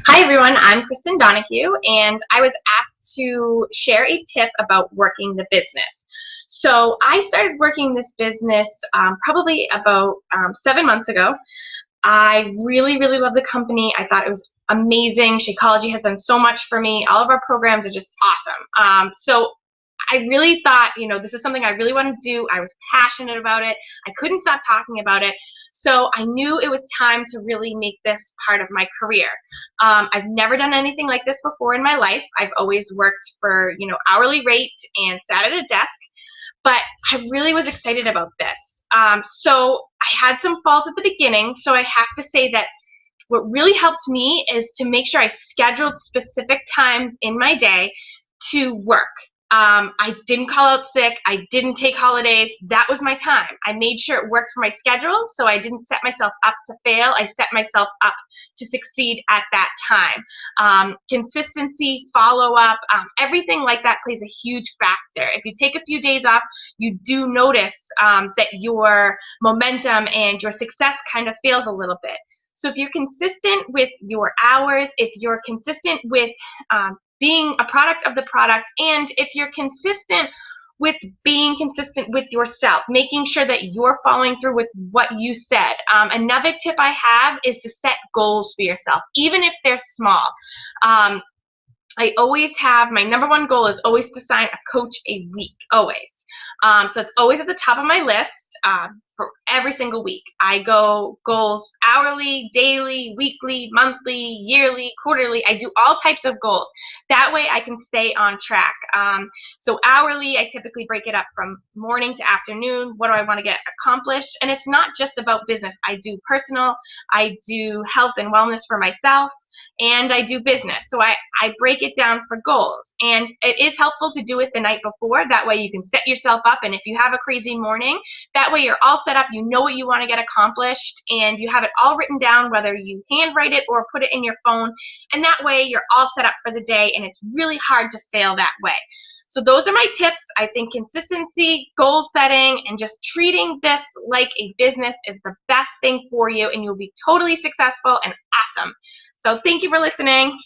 Hi everyone, I'm Krysten Donahue, and I was asked to share a tip about working the business. So I started working this business probably about 7 months ago. I really, really love the company. I thought it was amazing. Shakeology has done so much for me. All of our programs are just awesome. So I really thought, this is something I really want to do. I was passionate about it. I couldn't stop talking about it. So I knew it was time to really make this part of my career. I've never done anything like this before in my life. I've always worked for, hourly rate and sat at a desk, but I really was excited about this. So I had some faults at the beginning. So I have to say that what really helped me is to make sure I scheduled specific times in my day to work. I didn't call out sick. I didn't take holidays. That was my time. I made sure it worked for my schedule, so I didn't set myself up to fail. I set myself up to succeed at that time. Consistency, follow-up, everything like that plays a huge factor. If you take a few days off, you do notice that your momentum and your success kind of fails a little bit. So if you're consistent with your hours, if you're consistent with being a product of the product, and if you're consistent with being consistent with yourself, making sure that you're following through with what you said. Another tip I have is to set goals for yourself, even if they're small. I always have, my number one goal is always to sign a coach a week, always. So it's always at the top of my list for every single week. I go goals hourly, daily, weekly, monthly, yearly, quarterly. I do all types of goals. That way I can stay on track. So hourly, I typically break it up from morning to afternoon. What do I want to get accomplished? And it's not just about business. I do personal, I do health and wellness for myself, and I do business. So I break it down for goals. And it is helpful to do it the night before. That way you can set yourself up. And if you have a crazy morning, that way you're all set up. You know what you want to get accomplished, and you have it all written down, whether you handwrite it or put it in your phone. And that way you're all set up for the day, and it's really hard to fail that way. So those are my tips. I think consistency, goal setting, and just treating this like a business is the best thing for you, and you'll be totally successful and awesome. So thank you for listening.